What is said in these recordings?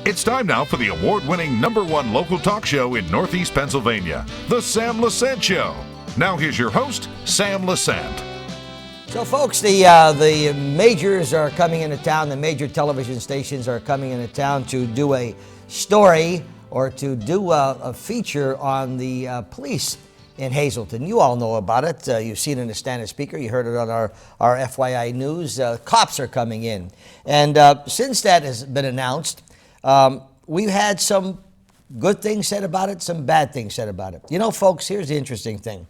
It's time now for the award-winning #1 local talk show in Northeast Pennsylvania, The Sam Lesante Show. Now here's your host, Sam Lesante. So, folks, the majors are coming into town. The major television stations are coming into town to do a story or to do a feature on the police in Hazleton. You all know about it. You've seen it in the Standard Speaker. You heard it on our FYI News. Cops are coming in. And since that has been announced, we've had some good things said about it, some bad things said about it. You know, folks, here's the interesting thing.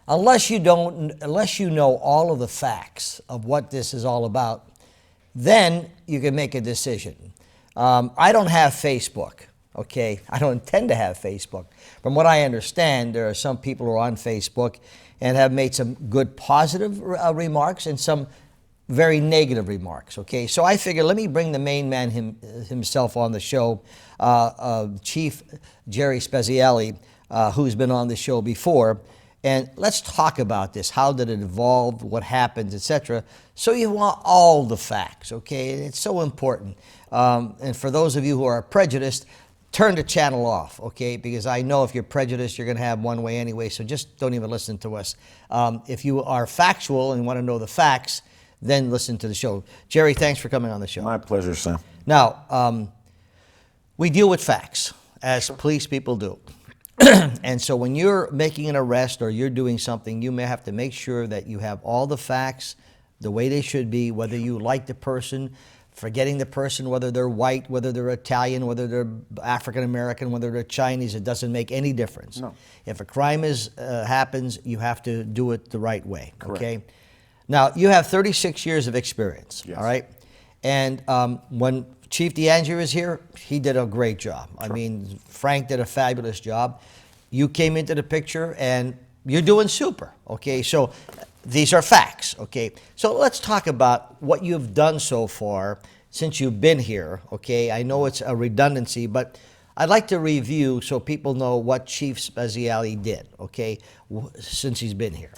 Unless you know all of the facts of what this is all about, then you can make a decision. I don't have Facebook, okay? I don't intend to have Facebook. From what I understand, there are some people who are on Facebook and have made some good positive remarks and some very negative remarks, okay? So I figured, let me bring the main man himself on the show, Chief Jerry Speziale, who's been on the show before. And let's talk about this. How did it evolve? What happens, etc. So you want all the facts, okay? It's so important. And for those of you who are prejudiced, turn the channel off, okay? Because I know if you're prejudiced, you're going to have one way anyway, so just don't even listen to us. If you are factual and want to know the facts, then listen to the show. Jerry, thanks for coming on the show. My pleasure, Sam. Now, we deal with facts, as police people do. And so when you're making an arrest or you're doing something, you may have to make sure that you have all the facts the way they should be, whether you like the person, forgetting the person, whether they're white, whether they're Italian, whether they're African-American, whether they're Chinese. It doesn't make any difference. No. If a crime happens, you have to do it the right way, okay? Correct. Now, you have 36 years of experience, yes. All right? And when Chief DeAngelo is here, he did a great job. Sure. I mean, Frank did a fabulous job. You came into the picture, and you're doing super, okay? So these are facts, okay? So let's talk about what you've done so far since you've been here, okay? I know it's a redundancy, but I'd like to review so people know what Chief Speziale did, okay, since he's been here.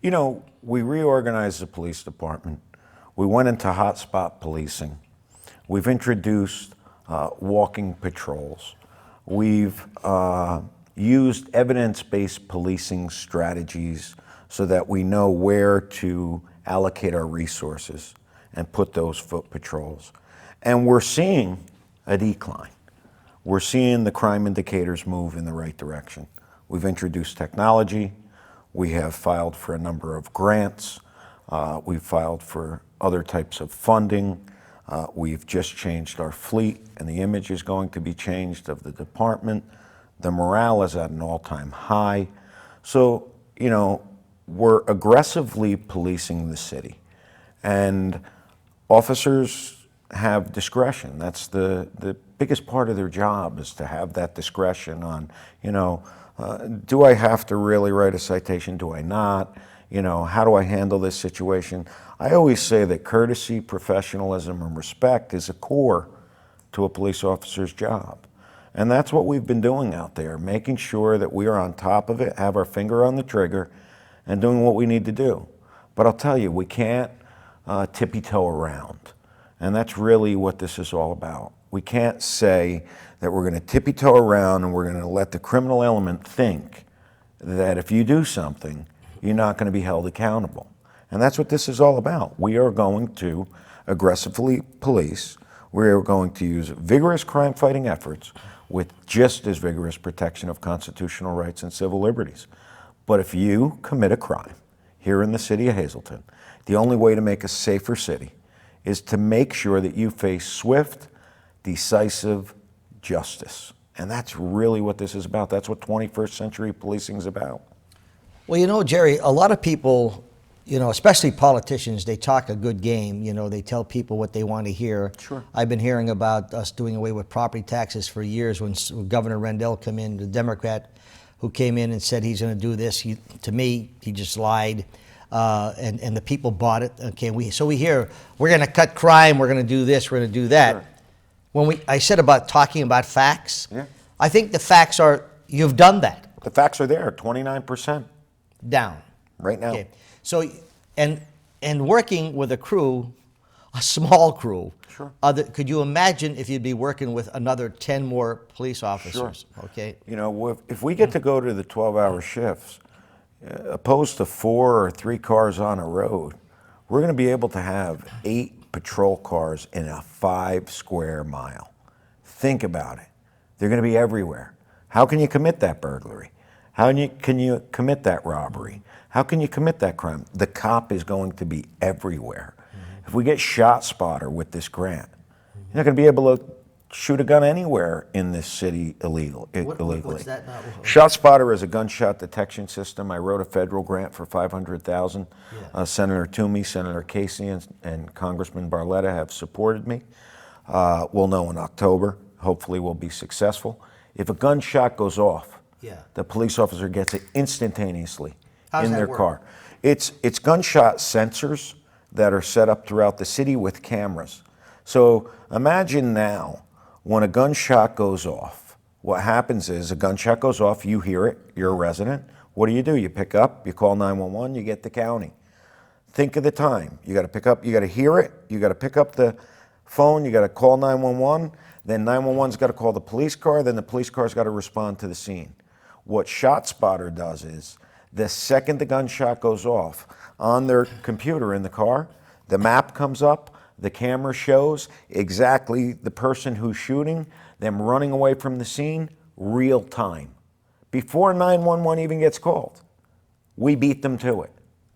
You know, we reorganized the police department. We went into hotspot policing. We've introduced walking patrols. We've used evidence-based policing strategies so that we know where to allocate our resources and put those foot patrols. And we're seeing a decline. We're seeing the crime indicators move in the right direction. We've introduced technology. We have filed for a number of grants. We've filed for other types of funding. We've just changed our fleet, and the image is going to be changed of the department. The morale is at an all-time high. So, you know, we're aggressively policing the city. And officers have discretion. That's the biggest part of their job, is to have that discretion on, you know, do I have to really write a citation? Do I not? You know, how do I handle this situation? I always say that courtesy, professionalism, and respect is a core to a police officer's job. And that's what we've been doing out there, making sure that we are on top of it, have our finger on the trigger, and doing what we need to do. But I'll tell you, we can't tippy-toe around. And that's really what this is all about. We can't say that we're going to tippy-toe around and we're going to let the criminal element think that if you do something, you're not going to be held accountable. And that's what this is all about. We are going to aggressively police. We are going to use vigorous crime-fighting efforts with just as vigorous protection of constitutional rights and civil liberties. But if you commit a crime here in the city of Hazleton, the only way to make a safer city is to make sure that you face swift, decisive justice. And that's really what this is about. That's what 21st century policing is about. Well, you know, Jerry, a lot of people, you know, especially politicians, they talk a good game. You know, they tell people what they want to hear. Sure. I've been hearing about us doing away with property taxes for years. When Governor Rendell came in, the Democrat who came in and said he's going to do this, to me, he just lied. And the people bought it. Okay, so we hear, we're going to cut crime, we're going to do this, we're going to do that. Sure. When I said about talking about facts, yeah. I think the facts are, you've done that. The facts are there, 29%. Down. Right now. Okay. So, and working with a crew a small crew. Sure. Could you imagine if you'd be working with another 10 more police officers? Sure. Okay. You know, if we get to go to the 12-hour shifts, opposed to 4 or 3 cars on a road, we're going to be able to have 8 patrol cars in a 5 square mile. Think about it. They're going to be everywhere. How can you commit that burglary? How can you commit that robbery? How can you commit that crime? The cop is going to be everywhere. If we get ShotSpotter with this grant, you're not going to be able to shoot a gun anywhere in this city illegally. What's that now? ShotSpotter is a gunshot detection system. I wrote a federal grant for $500,000. Yeah. Senator Toomey, Senator Casey, and Congressman Barletta have supported me. We'll know in October. Hopefully we'll be successful. If a gunshot goes off, the police officer gets it instantaneously in their car. It's gunshot sensors that are set up throughout the city with cameras. So imagine now, when a gunshot goes off, what happens is a gunshot goes off, you hear it, you're a resident. What do? You pick up, you call 911, you get the county. Think of the time. You got to pick up, you got to hear it, you got to pick up the phone, you got to call 911, then 911's got to call the police car, then the police car's got to respond to the scene. What ShotSpotter does is, the second the gunshot goes off, on their computer in the car, the map comes up, the camera shows exactly the person who's shooting, them running away from the scene, real time. Before 911 even gets called, we beat them to it.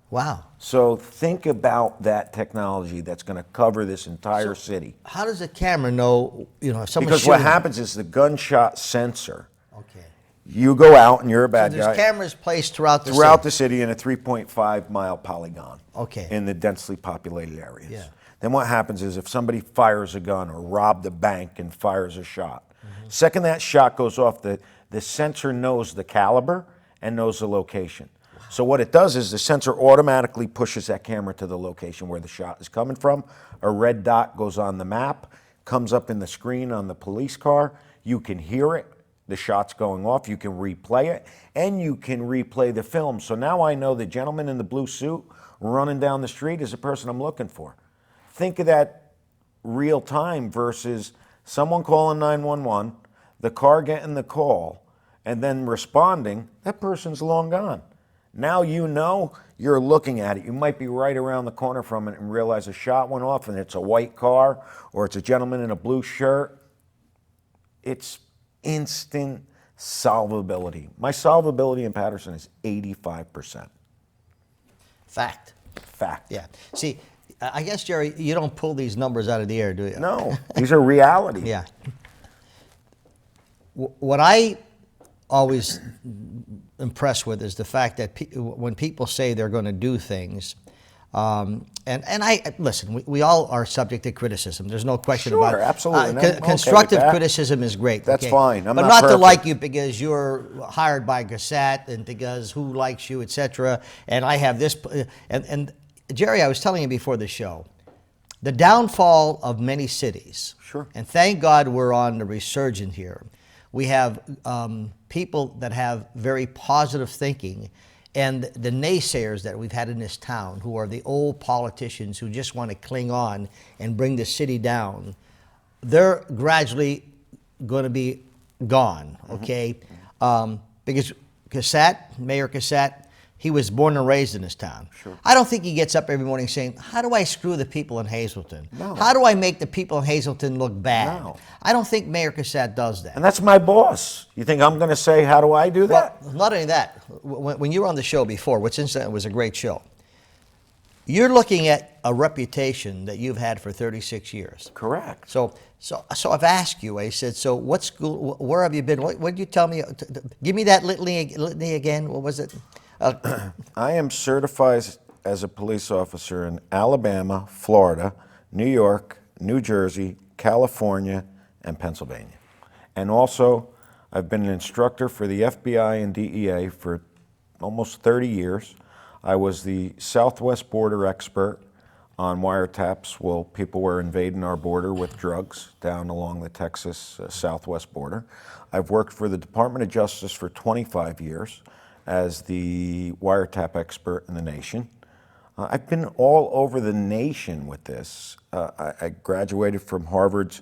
Wow. So think about that technology that's going to cover this entire city. How does a camera know, if someone's Because shooting? what happens is the gunshot sensor, Okay. you go out and you're a bad So guy. there's cameras placed throughout the Throughout city. the city in a 3.5 mile polygon. Okay. In the densely populated areas. Yeah. Then what happens is if somebody fires a gun or robbed a bank and fires a shot, second that shot goes off, the sensor knows the caliber and knows the location. Wow. So what it does is the sensor automatically pushes that camera to the location where the shot is coming from. A red dot goes on the map, comes up in the screen on the police car. You can hear it. The shot's going off, you can replay it, and you can replay the film. So now I know the gentleman in the blue suit running down the street is the person I'm looking for. Think of that real time versus someone calling 911, the car getting the call, and then responding, that person's long gone. Now you know, you're looking at it. You might be right around the corner from it and realize a shot went off and it's a white car or it's a gentleman in a blue shirt. It's instant solvability. My solvability in Patterson is 85%. Fact. Fact. Yeah. See, I guess, Jerry, you don't pull these numbers out of the air, do you? No, these are reality. Yeah. What I always impressed with is the fact that when people say they're going to do things, and I listen. We all are subject to criticism. There's no question about it. Sure, absolutely. Constructive criticism is great. That's fine. I'm but not to perfect. like you because you're hired by Gazette and because who likes you, etc. And I have this. And Jerry, I was telling you before the show, the downfall of many cities. Sure. And thank God we're on the resurgent here. We have people that have very positive thinking. And the naysayers that we've had in this town, who are the old politicians who just want to cling on and bring the city down, they're gradually going to be gone, okay? Because Mayor Cassett, he was born and raised in this town. Sure. I don't think he gets up every morning saying, how do I screw the people in Hazleton? No. How do I make the people in Hazleton look bad? No. I don't think Mayor Cassett does that. And that's my boss. You think I'm going to say, how do I do that? Well, not only that, when you were on the show before, which incident was a great show, you're looking at a reputation that you've had for 36 years. Correct. So I've asked you, I said, so what school, where have you been? What did you tell me? Give me that litany again. What was it? I am certified as a police officer in Alabama, Florida, New York, New Jersey, California, and Pennsylvania. And also, I've been an instructor for the FBI and DEA for almost 30 years. I was the Southwest border expert on wiretaps while people were invading our border with drugs down along the Texas Southwest border. I've worked for the Department of Justice for 25 years as the wiretap expert in the nation. I've been all over the nation with this. I graduated from Harvard's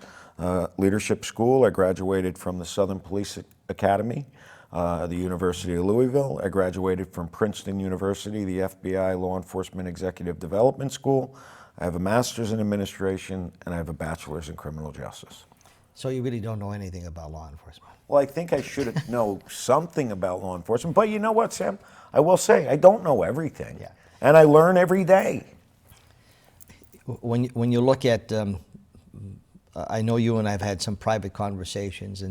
Leadership School. I graduated from the Southern Police Academy, the University of Louisville. I graduated from Princeton University, the FBI Law Enforcement Executive Development School. I have a master's in administration, and I have a bachelor's in criminal justice. So you really don't know anything about law enforcement? Well, I think I should know something about law enforcement. But you know what, Sam? I will say I don't know everything. Yeah. And I learn every day. When you look at, I know you and I have had some private conversations,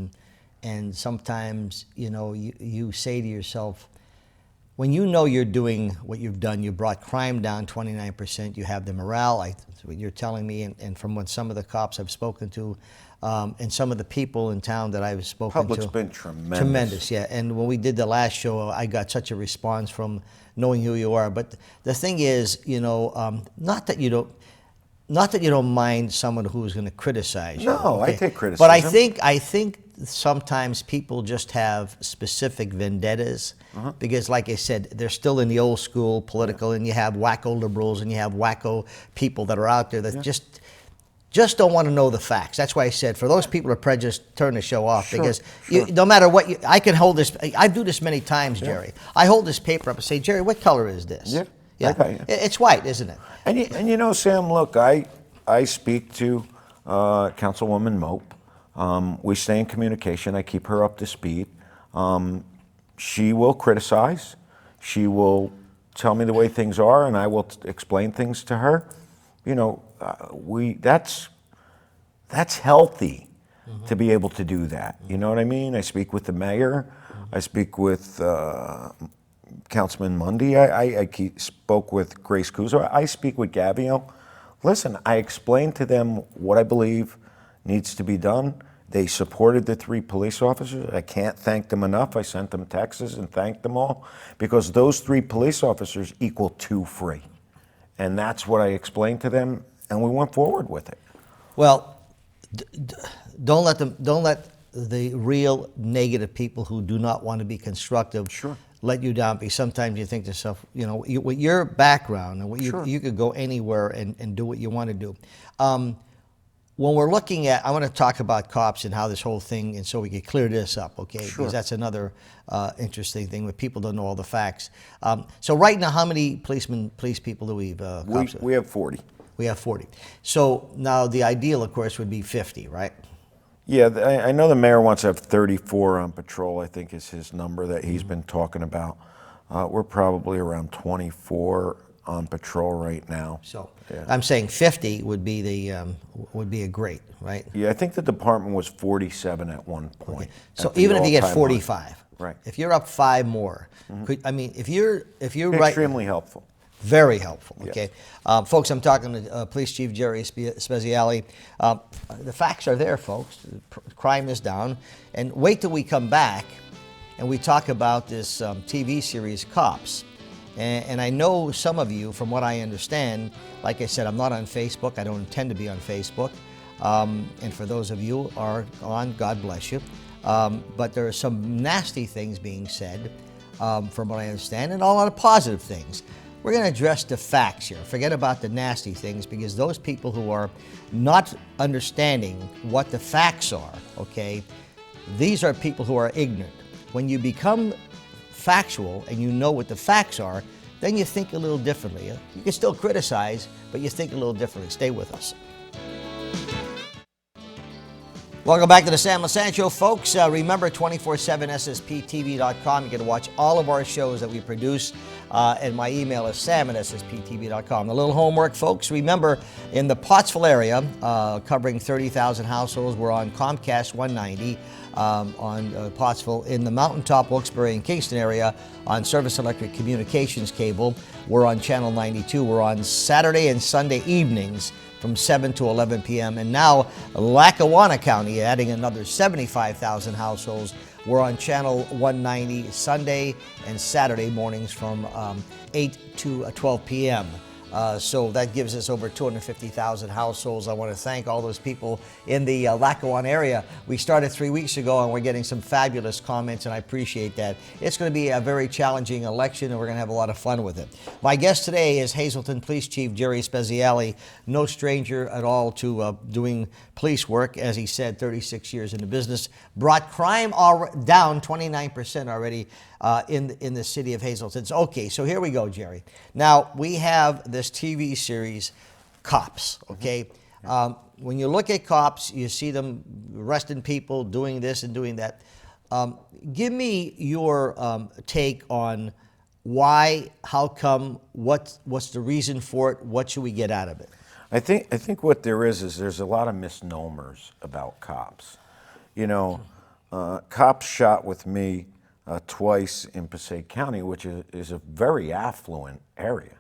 and sometimes, you know, you say to yourself, when you know you're doing what you've done, you brought crime down 29%, you have the morale, that's what you're telling me, and from what some of the cops I've spoken to, and some of the people in town that I've spoken to. Public's been tremendous. Tremendous, yeah. And when we did the last show, I got such a response from knowing who you are. But the thing is, you know, not that you don't mind someone who's going to criticize you. No, okay? I take criticism. But I think sometimes people just have specific vendettas because, like I said, they're still in the old school political, and you have wacko liberals and you have wacko people that are out there that just don't want to know the facts. That's why I said, for those people who are prejudiced, turn the show off, because no matter what, I can hold this. I do this many times, Jerry. I hold this paper up and say, Jerry, what color is this? Yeah. Okay. It's white, isn't it? And you know, Sam, look, I speak to Councilwoman Mope. We stay in communication. I keep her up to speed. She will criticize. She will tell me the way things are, and I will explain things to her. You know, that's healthy to be able to do that. You know what I mean? I speak with the mayor. I speak with Councilman Mundy. I spoke with Grace Kuzo. I speak with Gavio. Listen, I explained to them what I believe needs to be done. They supported the 3 police officers. I can't thank them enough. I sent them texts and thanked them all, because those 3 police officers equal 2 free. And that's what I explained to them, and we went forward with it. Well, don't let the real negative people who do not want to be constructive let you down, because sometimes you think to yourself, you know, with your background and what you could go anywhere and do what you want to do. When we're looking at, I want to talk about cops and how this whole thing, and so we can clear this up, okay? Because that's another interesting thing where people don't know all the facts. So right now, how many police people do we have? We have 40. We have 40. So now the ideal, of course, would be 50, right? Yeah, I know the mayor wants to have 34 on patrol, I think is his number that he's been talking about. We're probably around 24 on patrol right now. So I'm saying 50 would be a great, right? Yeah, I think the department was 47 at one point. Okay. So even if you get 45, right? If you're up 5 more, if you're extremely helpful. Very helpful, okay? Folks, I'm talking to Police Chief Jerry Speziale. The facts are there, folks. Crime is down. And wait till we come back and we talk about this TV series, C.O.P.S. And I know some of you, from what I understand, like I said, I'm not on Facebook. I don't intend to be on Facebook. And for those of you who are on, God bless you. But there are some nasty things being said, from what I understand, and a lot of positive things. We're going to address the facts here. Forget about the nasty things, because those people who are not understanding what the facts are, okay, these are people who are ignorant. When you become factual and you know what the facts are, then you think a little differently. You can still criticize, but you think a little differently. Stay with us. Welcome back to the Sam Lesante Show, folks. Remember, 247SSPTV.com. You can watch all of our shows that we produce. And my email is sam@ssptv.com. A little homework, folks. Remember, in the Pottsville area, covering 30,000 households, we're on Comcast 190 on Pottsville. In the Mountaintop, Wilkes-Barre, and Kingston area, on Service Electric Communications Cable, we're on Channel 92. We're on Saturday and Sunday evenings from 7 to 11 p.m. And now, Lackawanna County, adding another 75,000 households. We're on Channel 190 Sunday and Saturday mornings from 8 to 12 p.m. So that gives us over 250,000 households. I want to thank all those people in the Lackawanna area. We started 3 weeks ago, and we're getting some fabulous comments, and I appreciate that. It's going to be a very challenging election, and we're going to have a lot of fun with it. My guest today is Hazleton Police Chief Jerry Speziale, no stranger at all to doing police work. As he said, 36 years in the business, brought crime down 29% already in the city of Hazleton. Okay, so here we go, Jerry. Now, we have this TV series, C.O.P.S, okay? When you look at C.O.P.S, you see them arresting people, doing this and doing that. Give me your take on why, how come, what's the reason for it, what should we get out of it? I think what there is there's a lot of misnomers about cops. You know, cops shot with me twice in Passaic County, which is a very affluent area.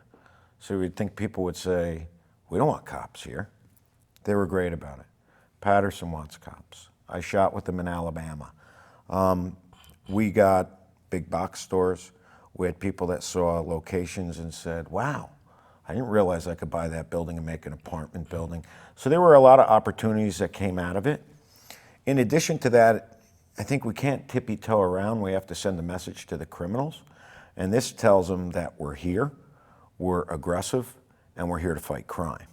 So you'd think people would say, we don't want cops here. They were great about it. Patterson wants cops. I shot with them in Alabama. We got big box stores. We had people that saw locations and said, wow, I didn't realize I could buy that building and make an apartment building. So there were a lot of opportunities that came out of it. In addition to that, I think we can't tippy-toe around. We have to send a message to the criminals. And this tells them that we're here, we're aggressive, and we're here to fight crime.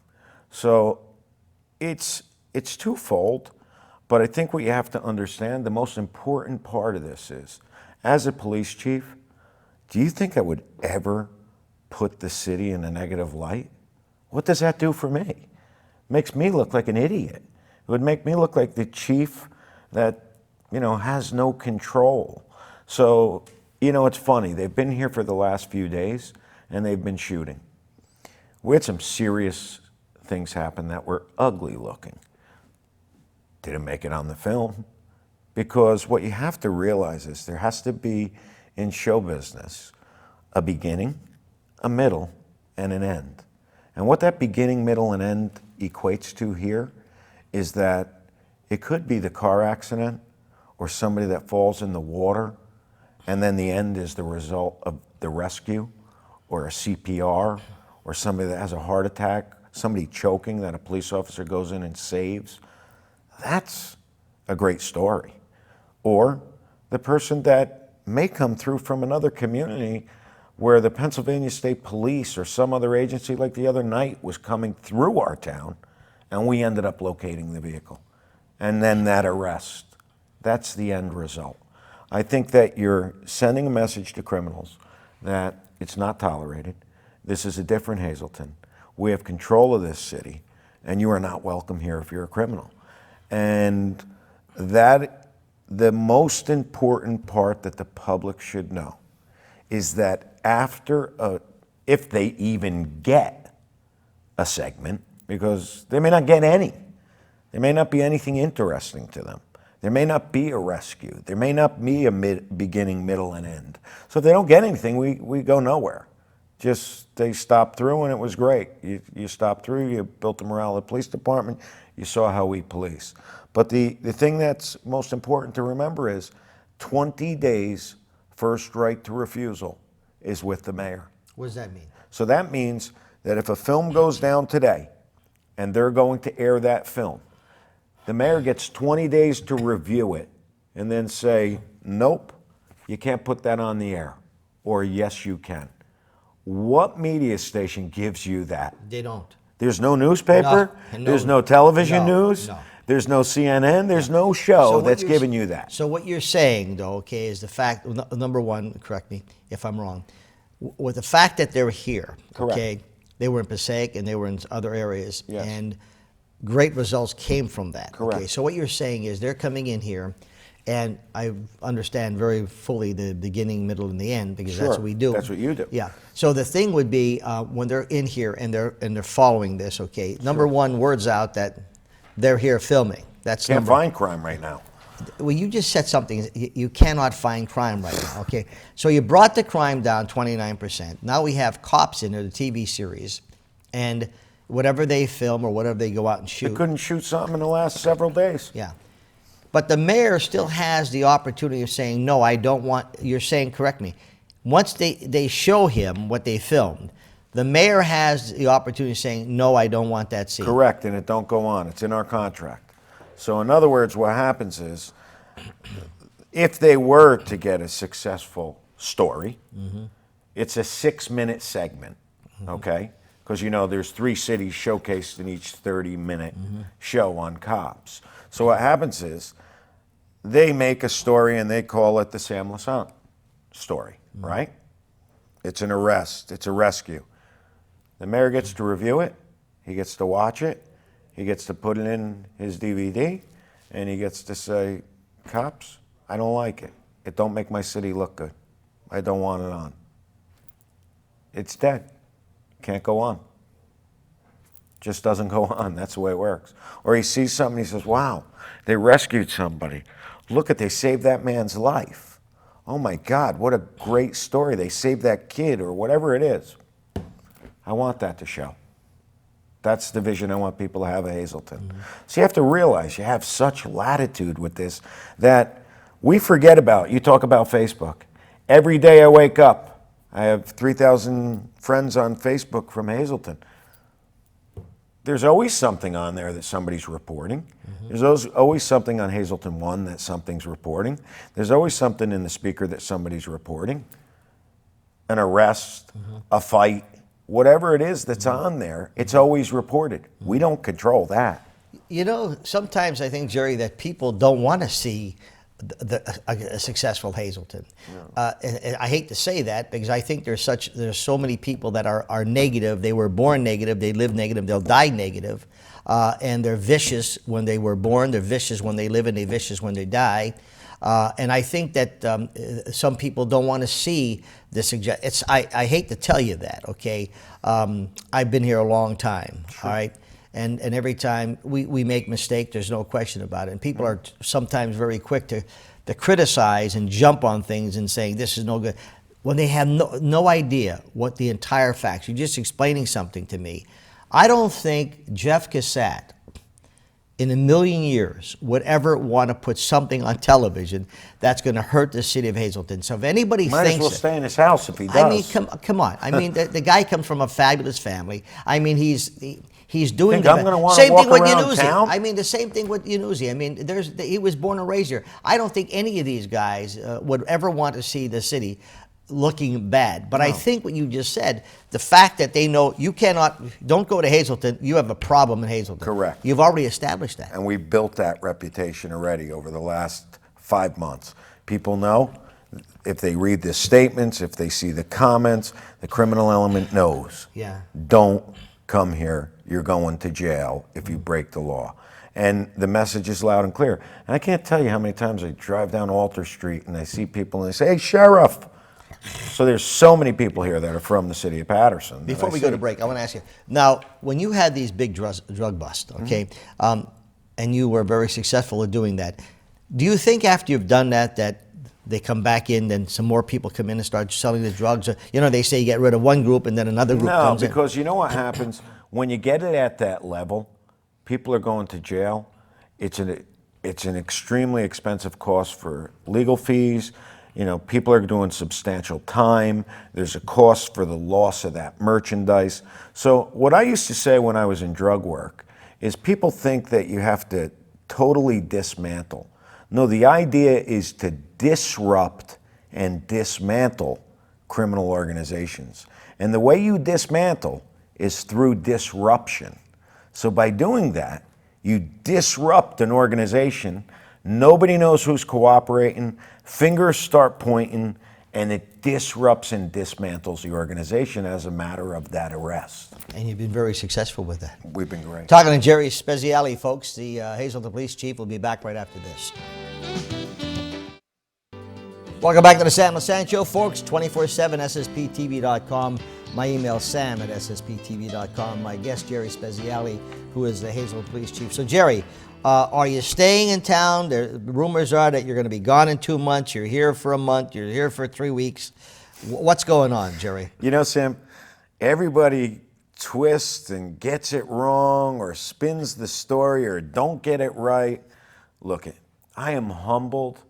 So it's twofold, but I think what you have to understand, the most important part of this is, as a police chief, do you think I would ever put the city in a negative light? What does that do for me? It makes me look like an idiot. It would make me look like the chief that, you know, has no control. So, you know, it's funny. They've been here for the last few days, and they've been shooting. We had some serious things happen that were ugly looking. Didn't make it on the film, because what you have to realize is there has to be, in show business, a beginning, a middle, and an end. And what that beginning, middle, and end equates to here is that it could be the car accident or somebody that falls in the water, and then the end is the result of the rescue or a CPR or somebody that has a heart attack, somebody choking that a police officer goes in and saves. That's a great story. Or the person that may come through from another community where the Pennsylvania State Police or some other agency, like the other night, was coming through our town, and we ended up locating the vehicle. And then that arrest, that's the end result. I think that you're sending a message to criminals that it's not tolerated. This is a different Hazleton. We have control of this city, and you are not welcome here if you're a criminal. And that, the most important part that the public should know is that after, if they even get a segment, because they may not get any, there may not be anything interesting to them. There may not be a rescue. There may not be a beginning, middle, and end. So if they don't get anything, we go nowhere. Just, they stopped through and it was great. You stopped through, you built the morale of the police department, you saw how we police. But the thing that's most important to remember is 20 days first right to refusal is with the mayor. What does that mean? So that means that if a film goes down today and they're going to air that film, the mayor gets 20 days to review it and then say, nope, you can't put that on the air, or yes, you can. What media station gives you that? They don't. There's no newspaper, No, there's no television news, no. There's no CNN, there's no show that's giving you that. So what you're saying, though, okay, is the fact, number one, correct me if I'm wrong, with the fact that they're here, Correct. Okay, they were in Passaic and they were in other areas, Yes. and great results came from that. Correct. Okay, so what you're saying is they're coming in here, and I understand very fully the beginning, middle, and the end, because that's Sure, what we do. that's what you do. Yeah. So the thing would be when they're in here and they're following this. Okay. Number one, word's out that they're here filming. That's Can't number. find crime right now. Well, you just said something. You cannot find crime right now. Okay. So you brought the crime down 29%. Now we have C.O.P.S in the TV series, and whatever they film or whatever they go out and shoot. They couldn't shoot something in the last several days. Yeah. But the mayor still has the opportunity of saying, no, I don't want, you're saying, correct me, once they show him what they filmed, The mayor has the opportunity of saying, no, I don't want that seat. Correct, and it don't go on. It's in our contract. So in other words, what happens is, if they were to get a successful story, it's a 6-minute segment, okay? Because there's 3 cities showcased in each 30-minute show on C.O.P.S. So what happens is, they make a story and they call it the Sam Lesante story, right? It's an arrest, it's a rescue. The mayor gets to review it, he gets to watch it, he gets to put it in his DVD, and he gets to say, C.O.P.S, I don't like it. It don't make my city look good. I don't want it on. It's dead. Can't go on. Just doesn't go on. That's the way it works. Or he sees something, he says, wow, they rescued somebody. Look they saved that man's life. Oh my God, what a great story. They saved that kid, or whatever it is. I want that to show. That's the vision I want people to have of Hazleton. So you have to realize you have such latitude with this that we forget about. You talk about Facebook. Every day I wake up, I have 3,000 friends on Facebook from Hazleton. There's always something on there that somebody's reporting. There's always something on Hazleton 1 that something's reporting. There's always something in the speaker that somebody's reporting. An arrest, a fight, whatever it is that's on there, it's always reported. We don't control that. Sometimes I think, Jerry, that people don't want to see a successful Hazleton. And I hate to say that, because I think there's so many people that are negative. They were born negative, they live negative, they'll die negative, and they're vicious when they were born, they're vicious when they live, and they're vicious when they die. And I think that some people don't want to see this. I hate to tell you that, okay? I've been here a long time, all right? And every time we make mistakes, there's no question about it. And people are sometimes very quick to criticize and jump on things and saying this is no good, when they have no idea what the entire facts. You're just explaining something to me. I don't think Jeff Cassat, in a million years, would ever want to put something on television that's going to hurt the city of Hazleton. So if anybody Might thinks... as well stay in his house if he does. I mean, come on. I mean, the guy comes from a fabulous family. I mean, he's doing I'm going to want to same walk thing with around Yanuzzi. town? I mean, the same thing with Yanuzzi. I mean, he was born and raised here. I don't think any of these guys would ever want to see the city looking bad. But I think what you just said, the fact that they know you don't go to Hazleton, you have a problem in Hazleton. Correct. You've already established that. And we've built that reputation already over the last 5 months. People know, if they read the statements, if they see the comments, the criminal element knows. Yeah. Don't come here. You're going to jail if you break the law. And the message is loud and clear. And I can't tell you how many times I drive down Alter Street and I see people and they say, hey, Sheriff. So there's so many people here that are from the city of Patterson. Before we go to break, I want to ask you, now, when you had these big drug busts, okay, and you were very successful at doing that, do you think after you've done that they come back in, then some more people come in and start selling the drugs? Or, they say you get rid of one group and then another group comes in. No, because you know what happens? When you get it at that level, people are going to jail. It's an extremely expensive cost for legal fees. People are doing substantial time. There's a cost for the loss of that merchandise. So what I used to say when I was in drug work is people think that you have to totally dismantle. No, the idea is to disrupt and dismantle criminal organizations. And the way you dismantle is through disruption. So by doing that, you disrupt an organization. Nobody knows who's cooperating. Fingers start pointing, and it disrupts and dismantles the organization as a matter of that arrest. And you've been very successful with that. We've been great. Talking to Jerry Speziale, folks, the Hazleton Police Chief. Will be back right after this. Welcome back to the Sam Lesante Show, folks. 24/7, SSPTV.com. My email, sam@ssptv.com. My guest, Jerry Speziale, who is the Hazleton Police Chief. So, Jerry, are you staying in town? The rumors are that you're going to be gone in 2 months. You're here for a month. You're here for 3 weeks. What's going on, Jerry? Sam, everybody twists and gets it wrong or spins the story or don't get it right. Look, I am humbled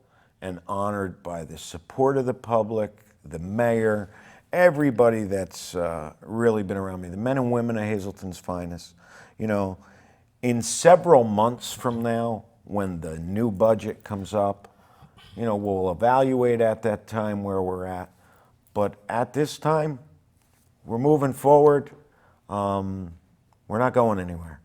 and honored by the support of the public, the mayor, everybody that's really been around me, the men and women of Hazleton's finest. You know, in several months from now, when the new budget comes up, you know, we'll evaluate at that time where we're at. But at this time, we're moving forward. We're not going anywhere.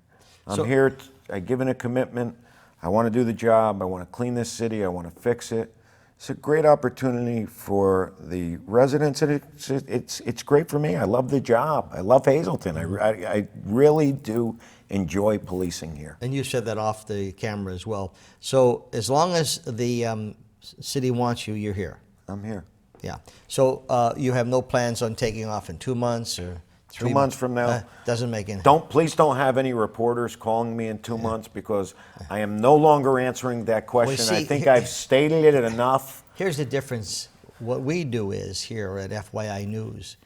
I'm here. I've given a commitment. I want to do the job. I want to clean this city. I want to fix it. It's a great opportunity for the residents, and it's great for me. I love the job. I love Hazleton. I really do enjoy policing here. And you said that off the camera as well. So as long as the city wants you, you're here. I'm here. Yeah. So you have no plans on taking off in 2 months or 3 2 months from now. Doesn't make any. Please don't have any reporters calling me in 2 months, because I am no longer answering that question. See, I think I've stated it enough. Here's the difference. What we do is here at FYI News,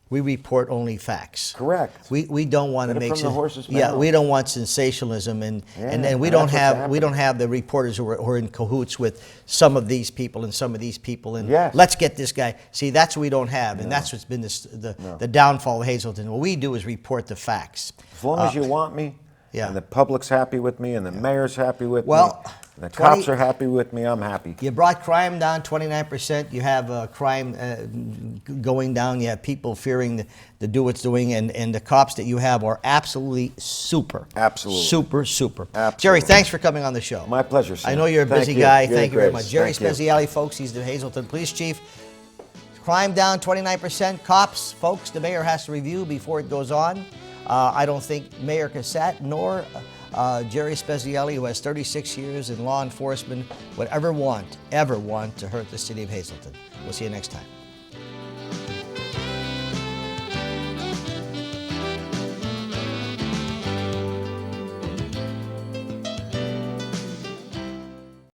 we report only facts. Correct. We don't want to make from the horse's yeah, mouth. we don't want sensationalism, and we don't have the reporters who are in cahoots with some of these people and some of these people, and Yes. let's get this guy. See, that's what we don't have, and that's what's been the downfall of Hazleton. What we do is report the facts. As long as you want me, yeah. and the public's happy with me, and the mayor's happy with Well, me, and the cops are happy with me, I'm happy. You brought crime down 29%. You have crime going down. You have people fearing to do what's doing, and the cops that you have are absolutely super. Absolutely. Super. Absolutely. Jerry, thanks for coming on the show. My pleasure, Sam. I know you're a Thank busy you. guy. You're Thank you very great. much. Jerry Thank you. Speziale, folks, he's the Hazleton Police Chief. Crime down 29%. Cops, folks, the mayor has to review before it goes on. I don't think Mayor Cassett nor Jerry Speziale, who has 36 years in law enforcement, would ever want to hurt the city of Hazleton. We'll see you next time.